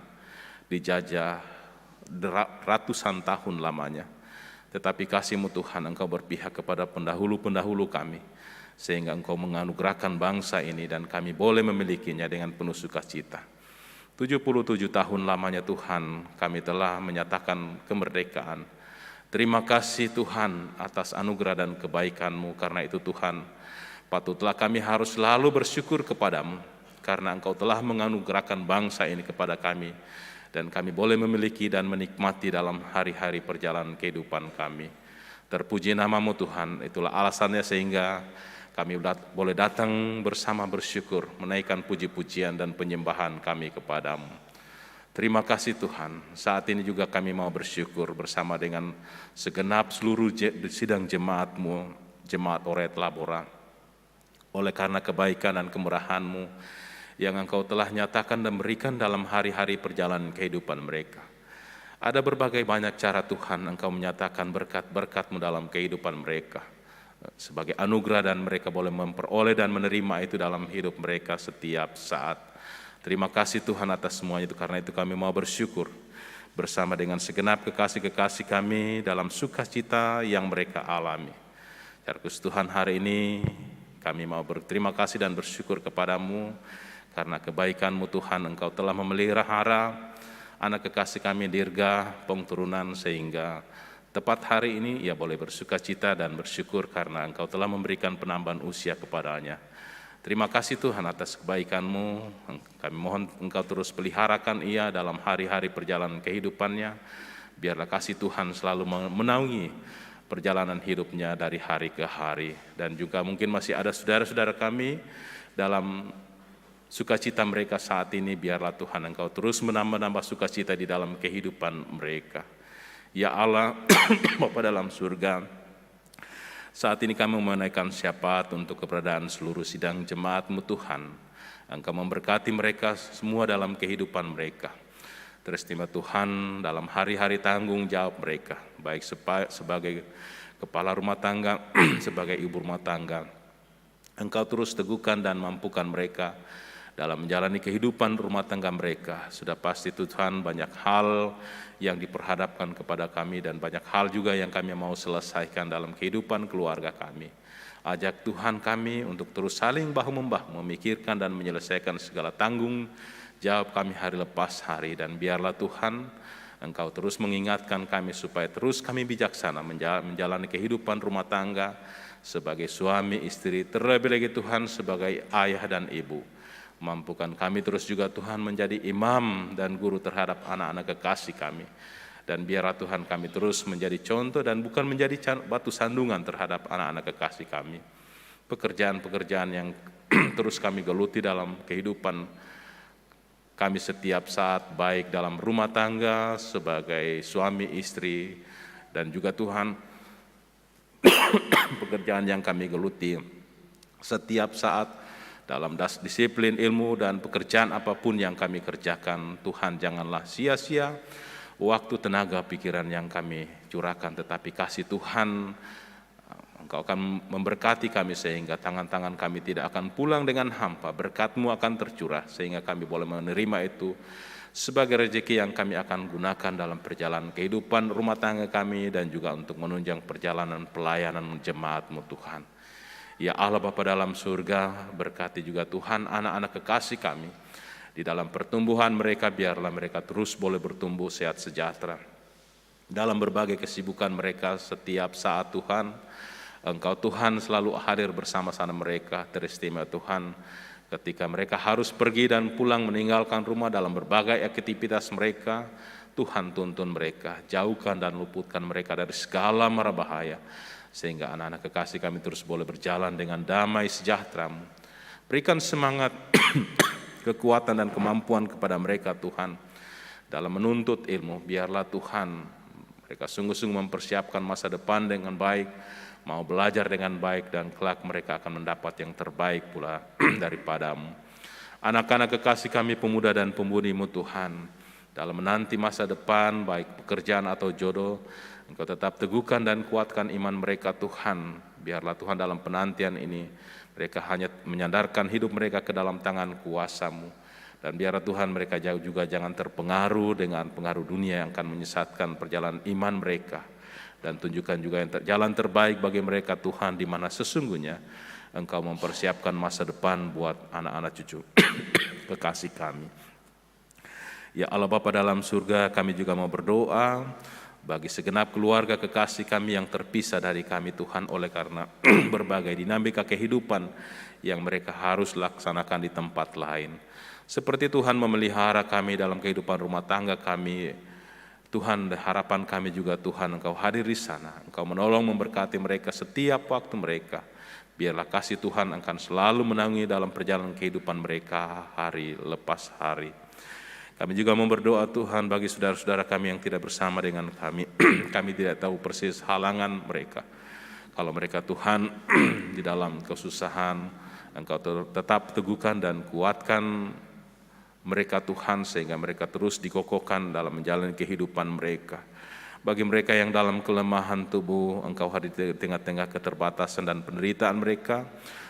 dijajah ratusan tahun lamanya. Tetapi kasih-Mu Tuhan, Engkau berpihak kepada pendahulu-pendahulu kami, sehingga Engkau menganugerahkan bangsa ini dan kami boleh memilikinya dengan penuh sukacita. 77 tahun lamanya Tuhan, kami telah menyatakan kemerdekaan. Terima kasih Tuhan atas anugerah dan kebaikan-Mu. Karena itu Tuhan, patutlah kami harus selalu bersyukur kepada-Mu, karena Engkau telah menganugerahkan bangsa ini kepada kami, dan kami boleh memiliki dan menikmati dalam hari-hari perjalanan kehidupan kami. Terpuji nama-Mu Tuhan, itulah alasannya sehingga kami boleh datang bersama bersyukur, menaikkan puji-pujian dan penyembahan kami kepada-Mu. Terima kasih Tuhan, saat ini juga kami mau bersyukur bersama dengan segenap seluruh sidang jemaat-Mu, Jemaat Oret Labora. Oleh karena kebaikan dan kemurahan-Mu yang Engkau telah nyatakan dan berikan dalam hari-hari perjalanan kehidupan mereka. Ada berbagai banyak cara Tuhan Engkau menyatakan berkat-berkat-Mu dalam kehidupan mereka sebagai anugerah, dan mereka boleh memperoleh dan menerima itu dalam hidup mereka setiap saat. Terima kasih Tuhan atas semuanya itu. Karena itu kami mau bersyukur bersama dengan segenap kekasih-kekasih kami dalam sukacita yang mereka alami. Khusus Tuhan, hari ini kami mau berterima kasih dan bersyukur kepada-Mu karena kebaikan-Mu Tuhan. Engkau telah memelihara anak kekasih kami Dirga Pongturunan, sehingga tepat hari ini ia boleh bersukacita dan bersyukur karena Engkau telah memberikan penambahan usia kepadanya. Terima kasih Tuhan atas kebaikan-Mu. Kami mohon Engkau terus peliharakan ia dalam hari-hari perjalanan kehidupannya. Biarlah kasih Tuhan selalu menaungi perjalanan hidupnya dari hari ke hari. Dan juga mungkin masih ada saudara-saudara kami dalam sukacita mereka saat ini. Biarlah Tuhan Engkau terus menambah-nambah sukacita di dalam kehidupan mereka. Ya Allah, Bapa dalam surga, saat ini kami menaikkan syafaat untuk keberadaan seluruh sidang jemaat-Mu Tuhan. Engkau memberkati mereka semua dalam kehidupan mereka. Teristimewa Tuhan dalam hari-hari tanggung jawab mereka, baik sebagai kepala rumah tangga, sebagai ibu rumah tangga. Engkau terus teguhkan dan mampukan mereka dalam menjalani kehidupan rumah tangga mereka. Sudah pasti Tuhan, banyak hal yang diperhadapkan kepada kami dan banyak hal juga yang kami mau selesaikan dalam kehidupan keluarga kami. Ajak Tuhan kami untuk terus saling bahu-membahu memikirkan dan menyelesaikan segala tanggung jawab kami hari lepas hari. Dan biarlah Tuhan Engkau terus mengingatkan kami supaya terus kami bijaksana menjalani kehidupan rumah tangga sebagai suami, istri, terlebih lagi Tuhan sebagai ayah dan ibu. Mampukan kami terus juga Tuhan menjadi imam dan guru terhadap anak-anak kekasih kami. Dan biarlah Tuhan kami terus menjadi contoh dan bukan menjadi batu sandungan terhadap anak-anak kekasih kami. Pekerjaan-pekerjaan yang terus kami geluti dalam kehidupan kami setiap saat, baik dalam rumah tangga, sebagai suami, istri, dan juga Tuhan, pekerjaan yang kami geluti setiap saat dalam disiplin ilmu dan pekerjaan apapun yang kami kerjakan. Tuhan, janganlah sia-sia waktu, tenaga, pikiran yang kami curahkan, tetapi kasih Tuhan, Engkau akan memberkati kami sehingga tangan-tangan kami tidak akan pulang dengan hampa. Berkat-Mu akan tercurah sehingga kami boleh menerima itu sebagai rezeki yang kami akan gunakan dalam perjalanan kehidupan rumah tangga kami dan juga untuk menunjang perjalanan pelayanan jemaat-Mu Tuhan. Ya Allah Bapa dalam surga, berkati juga Tuhan anak-anak kekasih kami. Di dalam pertumbuhan mereka, biarlah mereka terus boleh bertumbuh sehat sejahtera. Dalam berbagai kesibukan mereka setiap saat Tuhan, Engkau Tuhan selalu hadir bersama-sama mereka. Teristimewa Tuhan ketika mereka harus pergi dan pulang meninggalkan rumah dalam berbagai aktivitas mereka. Tuhan tuntun mereka, jauhkan dan luputkan mereka dari segala mara bahaya. Sehingga anak-anak kekasih kami terus boleh berjalan dengan damai sejahtera-Mu. Berikan semangat, kekuatan dan kemampuan kepada mereka Tuhan dalam menuntut ilmu. Biarlah Tuhan mereka sungguh-sungguh mempersiapkan masa depan dengan baik, mau belajar dengan baik, dan kelak mereka akan mendapat yang terbaik pula daripada-Mu. Anak-anak kekasih kami, pemuda dan pemudi-Mu Tuhan, dalam menanti masa depan, baik pekerjaan atau jodoh, Engkau tetap teguhkan dan kuatkan iman mereka Tuhan. Biarlah Tuhan dalam penantian ini, mereka hanya menyandarkan hidup mereka ke dalam tangan kuasa-Mu. Dan biarlah Tuhan mereka jauh juga jangan terpengaruh dengan pengaruh dunia yang akan menyesatkan perjalanan iman mereka. Dan tunjukkan juga yang jalan terbaik bagi mereka Tuhan, di mana sesungguhnya Engkau mempersiapkan masa depan buat anak-anak cucu kekasih kami. Ya Allah Bapa dalam surga, kami juga mau berdoa bagi segenap keluarga kekasih kami yang terpisah dari kami Tuhan oleh karena berbagai dinamika kehidupan yang mereka harus laksanakan di tempat lain. Seperti Tuhan memelihara kami dalam kehidupan rumah tangga kami, Tuhan, harapan kami juga Tuhan, Engkau hadir di sana. Engkau menolong memberkati mereka setiap waktu mereka. Biarlah kasih Tuhan akan selalu menangis dalam perjalanan kehidupan mereka hari lepas hari. Kami juga mau berdoa Tuhan bagi saudara-saudara kami yang tidak bersama dengan kami. Kami tidak tahu persis halangan mereka. Kalau mereka Tuhan di dalam kesusahan, Engkau tetap teguhkan dan kuatkan mereka Tuhan, sehingga mereka terus dikokohkan dalam menjalani kehidupan mereka. Bagi mereka yang dalam kelemahan tubuh, Engkau hadir di tengah-tengah keterbatasan dan penderitaan mereka.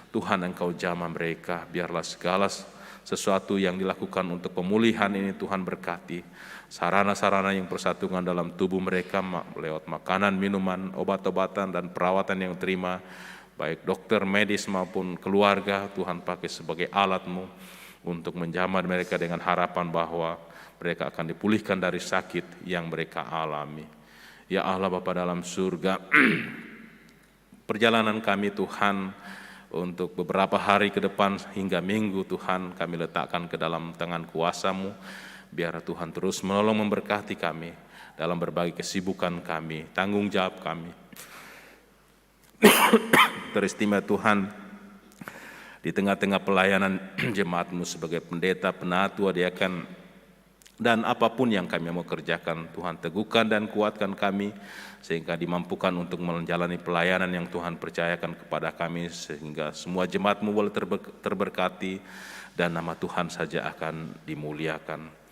Tuhan, Engkau jamah mereka. Biarlah segala sesuatu yang dilakukan untuk pemulihan ini Tuhan berkati. Sarana-sarana yang persatukan dalam tubuh mereka lewat makanan, minuman, obat-obatan, dan perawatan yang terima, baik dokter, medis maupun keluarga, Tuhan pakai sebagai alat-Mu untuk menjamah mereka dengan harapan bahwa mereka akan dipulihkan dari sakit yang mereka alami. Ya Allah Bapa dalam surga, perjalanan kami Tuhan untuk beberapa hari ke depan hingga minggu Tuhan kami letakkan ke dalam tangan kuasa-Mu. Biar Tuhan terus menolong memberkati kami dalam berbagai kesibukan kami, tanggung jawab kami. Teristimewa Tuhan, di tengah-tengah pelayanan jemaat-Mu sebagai pendeta, penatua, diakan, dan apapun yang kami mau kerjakan, Tuhan teguhkan dan kuatkan kami, sehingga dimampukan untuk menjalani pelayanan yang Tuhan percayakan kepada kami, sehingga semua jemaat-Mu boleh terberkati, dan nama Tuhan saja akan dimuliakan.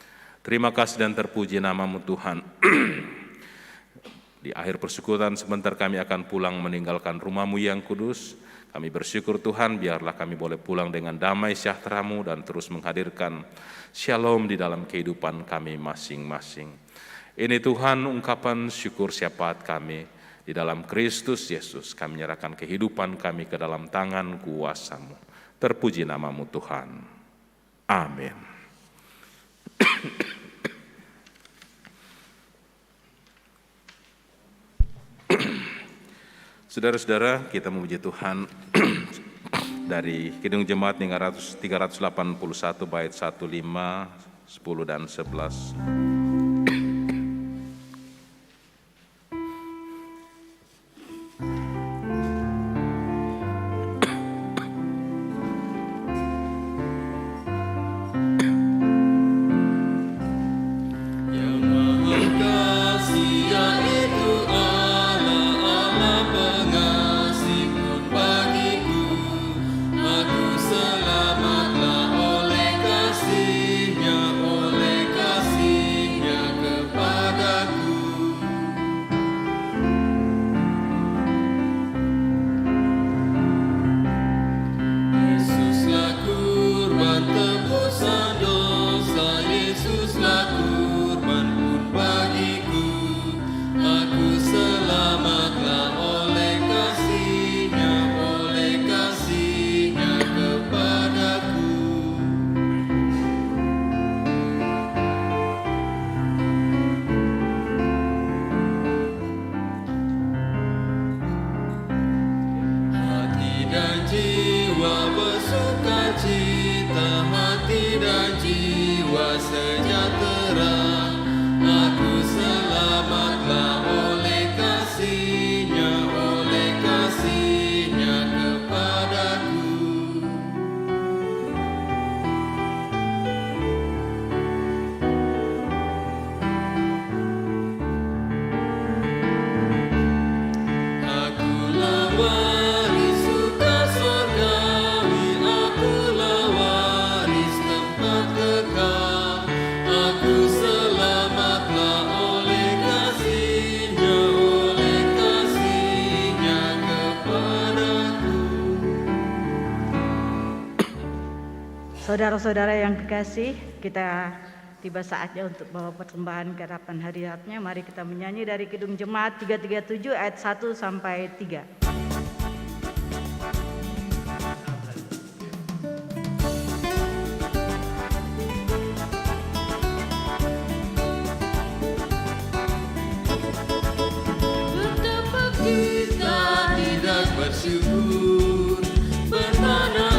Terima kasih dan terpuji nama-Mu Tuhan. Di akhir persekutuan sebentar kami akan pulang meninggalkan rumah-Mu yang kudus. Kami bersyukur Tuhan, biarlah kami boleh pulang dengan damai sejahtera-Mu dan terus menghadirkan shalom di dalam kehidupan kami masing-masing. Ini Tuhan ungkapan syukur syafaat kami. Di dalam Kristus Yesus kami menyerahkan kehidupan kami ke dalam tangan kuasa-Mu. Terpuji nama-Mu Tuhan. Amin. Saudara-saudara, kita memuji Tuhan dari Kidung Jemaat 381 bait 1, 5, 10, dan 11. Saudara-saudara yang kekasih, kita tiba saatnya untuk bawa persembahan ke hadapan hadiratnya. Mari kita menyanyi dari Kidung Jemaat 337 ayat 1 sampai 3. Betapa kita tidak bersyukur, bermana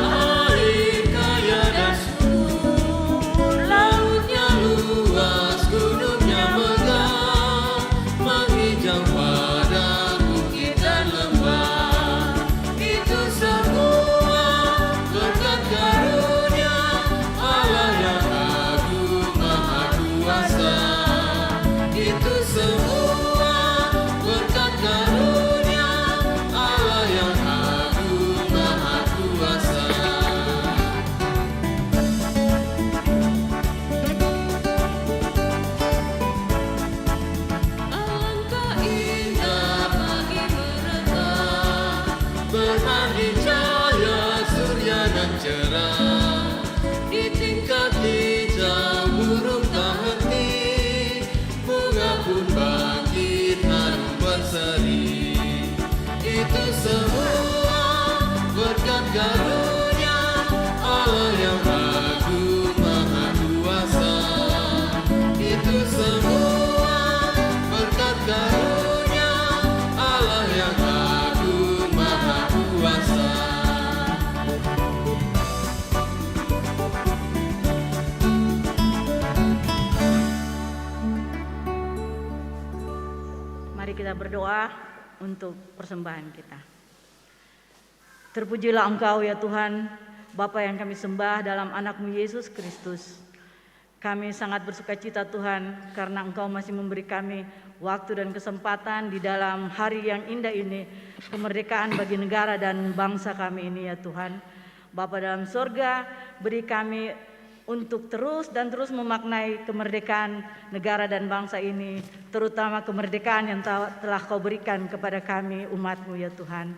air kaya dan subur, lautnya luas, gunungnya megah, menghijau pada bukit dan lembah. Itu semua berkat karunia Allah yang agung maha kuasa. Itu semua berkat karunia Allah yang agung maha kuasa. Alangkah indah pagi meretah, bermandi cahaya surya dan cerah. Di tingkat hijau burung tak henti, bunga pun bangkit harum berseri. Itu semua berkat karunia Allah yang agung maha kuasa. Itu semua berkat karunia Allah yang agung maha kuasa. Mari kita berdoa untuk persembahan kita. Terpujilah Engkau ya Tuhan, Bapa yang kami sembah dalam anak-Mu Yesus Kristus. Kami sangat bersukacita Tuhan karena Engkau masih memberi kami waktu dan kesempatan di dalam hari yang indah ini, kemerdekaan bagi negara dan bangsa kami ini ya Tuhan. Bapa dalam sorga, beri kami untuk terus memaknai kemerdekaan negara dan bangsa ini, terutama kemerdekaan yang telah Kau berikan kepada kami umat-Mu ya Tuhan.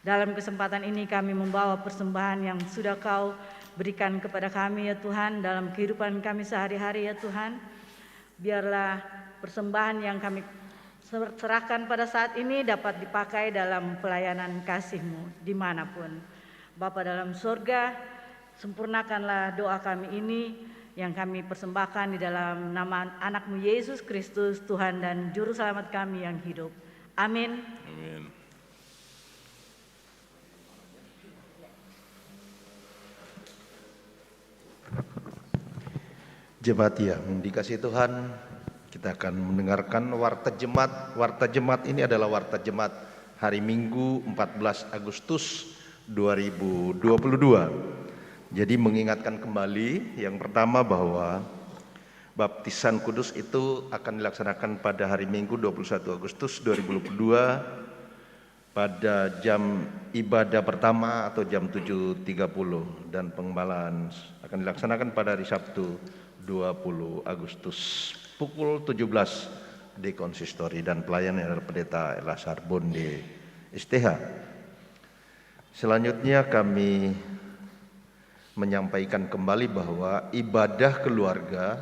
Dalam kesempatan ini kami membawa persembahan yang sudah Kau berikan kepada kami ya Tuhan dalam kehidupan kami sehari-hari ya Tuhan. Biarlah persembahan yang kami serahkan pada saat ini dapat dipakai dalam pelayanan kasih-Mu dimanapun. Bapa dalam surga, sempurnakanlah doa kami ini yang kami persembahkan di dalam nama anak-Mu Yesus Kristus, Tuhan dan Juru Selamat kami yang hidup. Amin. Amin. Jemaat yang dikasihi Tuhan, kita akan mendengarkan warta jemaat. Warta jemaat ini adalah warta jemaat hari Minggu 14 Agustus 2022. Jadi mengingatkan kembali yang pertama bahwa baptisan kudus itu akan dilaksanakan pada hari Minggu 21 Agustus 2022 pada jam ibadah pertama atau jam 7.30 dan pengembalaan akan dilaksanakan pada hari Sabtu 20 Agustus pukul 17 di konsistori dan pelayan adalah Pendeta Elasar Bonde STH. Selanjutnya kami menyampaikan kembali bahwa ibadah keluarga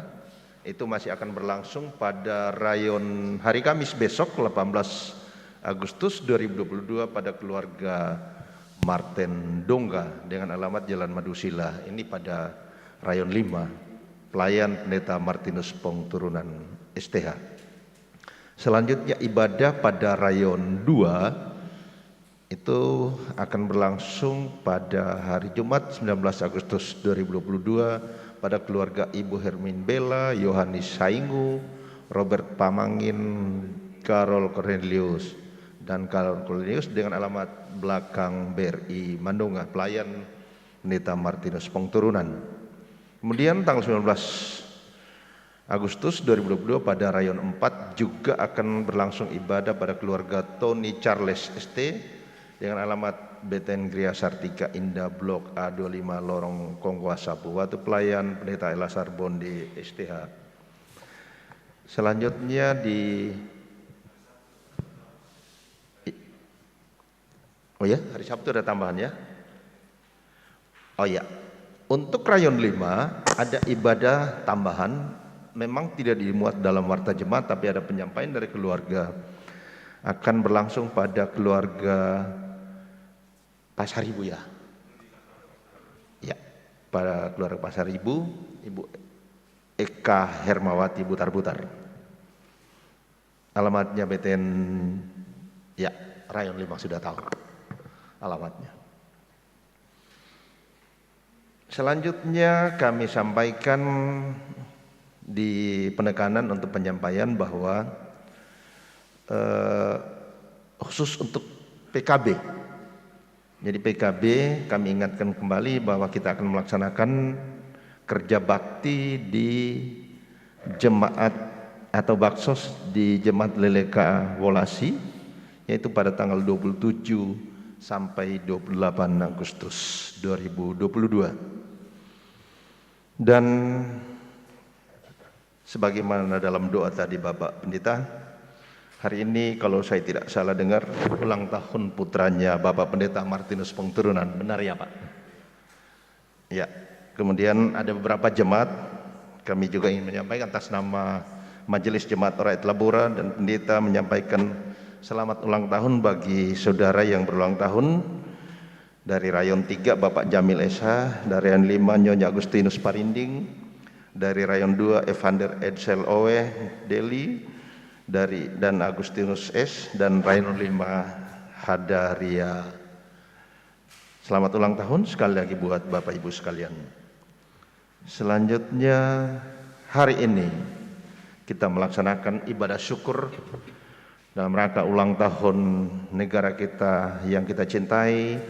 itu masih akan berlangsung pada rayon hari Kamis besok 18 Agustus 2022 pada keluarga Marten Dongga dengan alamat Jalan Madusila. Ini pada rayon 5. Pelayan Pendeta Martinus Pong Turunan STH. Selanjutnya ibadah pada rayon 2 itu akan berlangsung pada hari Jumat 19 Agustus 2022 pada keluarga Ibu Hermin Bella, Yohanes Saingu, Robert Pamangin, Carol Cornelius dan Carol Cornelius dengan alamat belakang BRI Mandunga, pelayan Pendeta Martinus Pong Turunan. Kemudian tanggal 19 Agustus 2022 pada rayon 4 juga akan berlangsung ibadah pada keluarga Tony Charles ST dengan alamat Beten Gria Sartika Indah Blok A25 Lorong Kongwa Sapu Watu, pelayan Pendeta Elasar Bonde STH. Selanjutnya hari Sabtu ada tambahan ya. Oh ya, Untuk rayon 5 ada ibadah tambahan, memang tidak dimuat dalam warta jemaat, tapi ada penyampaian dari keluarga. Akan berlangsung pada keluarga Pasaribu ya. Ya, pada keluarga Pasaribu, Ibu Eka Hermawati Butar-Butar. Alamatnya BTN, ya, rayon 5 sudah tahu alamatnya. Selanjutnya kami sampaikan di penekanan untuk penyampaian bahwa khusus untuk PKB. Jadi PKB kami ingatkan kembali bahwa kita akan melaksanakan kerja bakti di jemaat atau baksos di Jemaat Leleka Wolasi, yaitu pada tanggal 27 sampai 28 Agustus 2022. Dan sebagaimana dalam doa tadi Bapak Pendeta, hari ini kalau saya tidak salah dengar ulang tahun putranya Bapak Pendeta Martinus Pengturunan, benar ya Pak? Ya, kemudian ada beberapa jemaat, kami juga ingin menyampaikan atas nama Majelis Jemaat Rakyat Labora dan Pendeta menyampaikan selamat ulang tahun bagi saudara yang berulang tahun. Dari rayon 3 Bapak Jamil Esa, dari rayon 5 Nyonya Agustinus Parinding, dari rayon 2 Evander Edsel Owe Deli, dan Agustinus S, dan rayon 5 Hadaria. Selamat ulang tahun sekali lagi buat Bapak Ibu sekalian. Selanjutnya hari ini kita melaksanakan ibadah syukur dalam rangka ulang tahun negara kita yang kita cintai,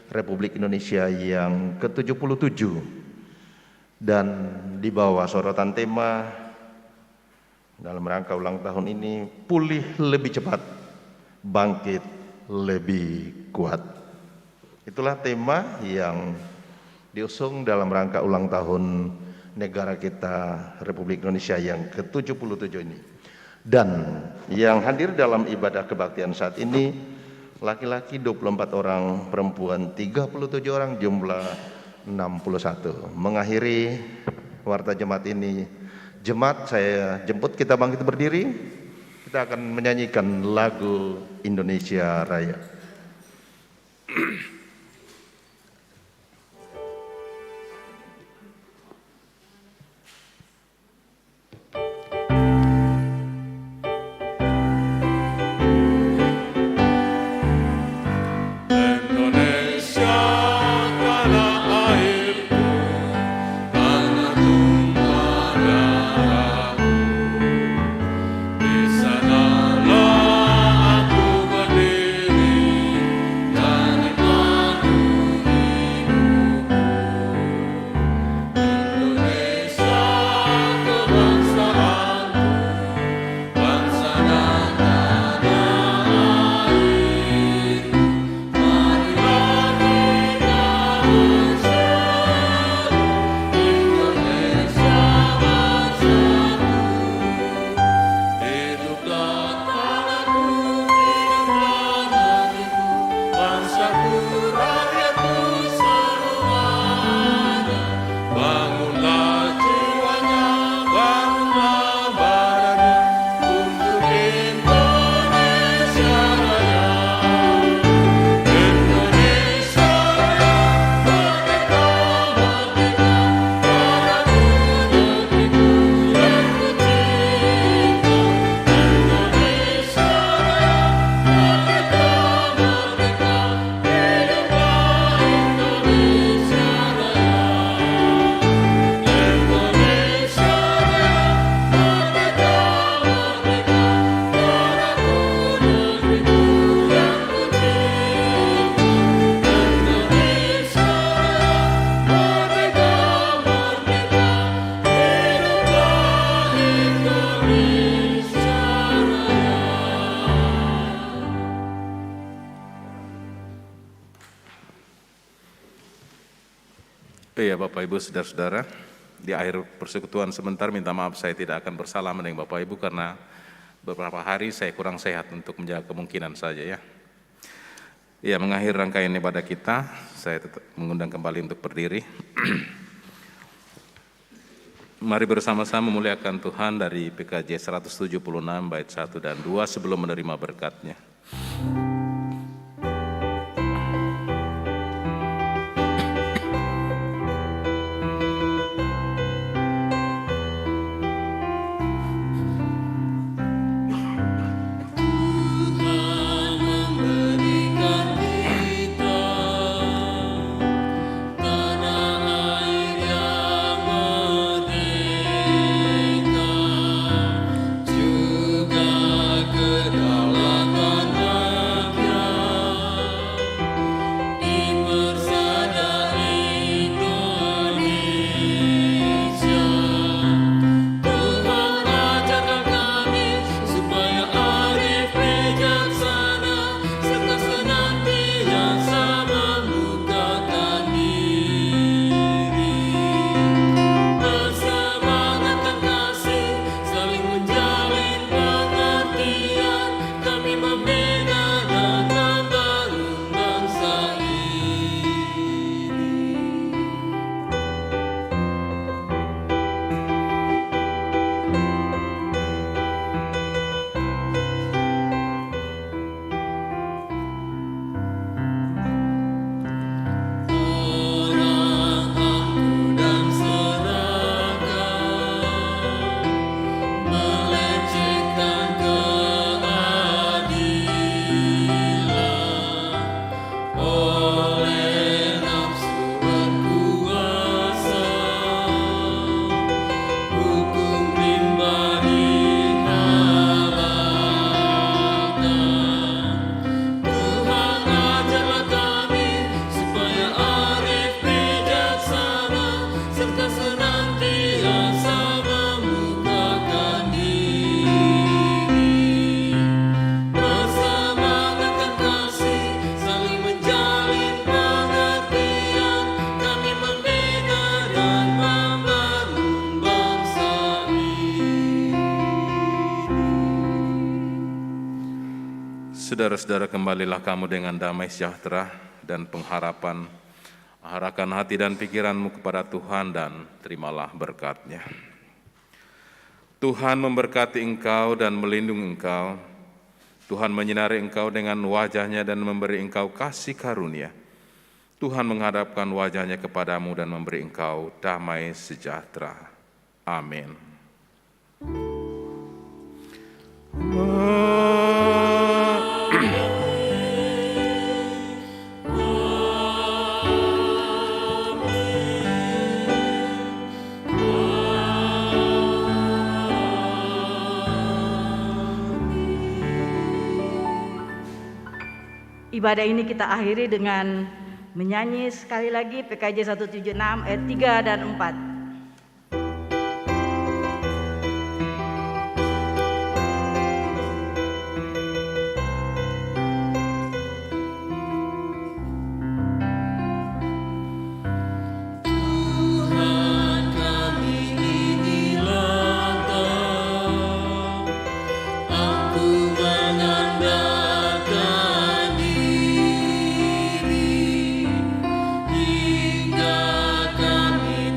Republik Indonesia yang ke-77, dan di bawah sorotan tema dalam rangka ulang tahun ini, pulih lebih cepat, bangkit lebih kuat. Itulah tema yang diusung dalam rangka ulang tahun negara kita Republik Indonesia yang ke-77 ini. Dan yang hadir dalam ibadah kebaktian saat ini laki-laki 24 orang, perempuan 37 orang, jumlah 61. Mengakhiri warta jemaat ini, jemaat saya jemput kita bangkit berdiri. Kita akan menyanyikan lagu Indonesia Raya. Iya Bapak Ibu Saudara-saudara, di akhir persekutuan sebentar minta maaf saya tidak akan bersalaman dengan Bapak Ibu karena beberapa hari saya kurang sehat untuk menjaga kemungkinan saja ya. Ya, mengakhiri rangkaian ibadah kita, saya tetap mengundang kembali untuk berdiri. Mari bersama-sama memuliakan Tuhan dari PKJ 176 bait 1 dan 2 sebelum menerima berkat-Nya. Saudara-saudara, kembalilah kamu dengan damai sejahtera dan pengharapan. Arahkan hati dan pikiranmu kepada Tuhan dan terimalah berkat-Nya. Tuhan memberkati engkau dan melindungi engkau. Tuhan menyinari engkau dengan wajah-Nya dan memberi engkau kasih karunia. Tuhan menghadapkan wajah-Nya kepadamu dan memberi engkau damai sejahtera. Amin. Ibadah ini kita akhiri dengan menyanyi sekali lagi PKJ 176 ayat 3 dan 4. Hingga kami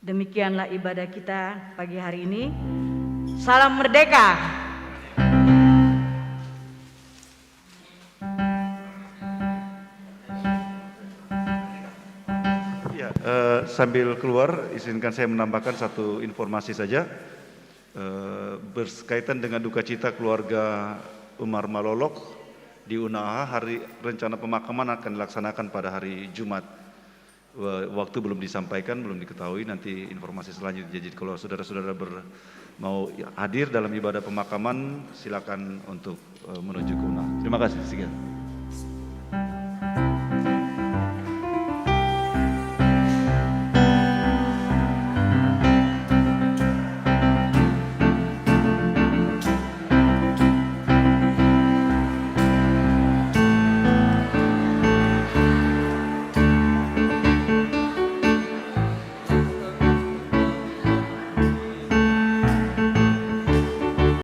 Demikianlah ibadah kita pagi hari ini. Salam merdeka. Ya, sambil keluar, izinkan saya menambahkan satu informasi saja berkaitan dengan duka cita keluarga Umar Malolok di Unaha. Rencana pemakaman akan dilaksanakan pada hari Jumat. Waktu belum disampaikan, belum diketahui, nanti informasi selanjutnya. Jadi kalau saudara-saudara mau hadir dalam ibadah pemakaman, silakan untuk menuju ke Unaha. Terima kasih. Sekian.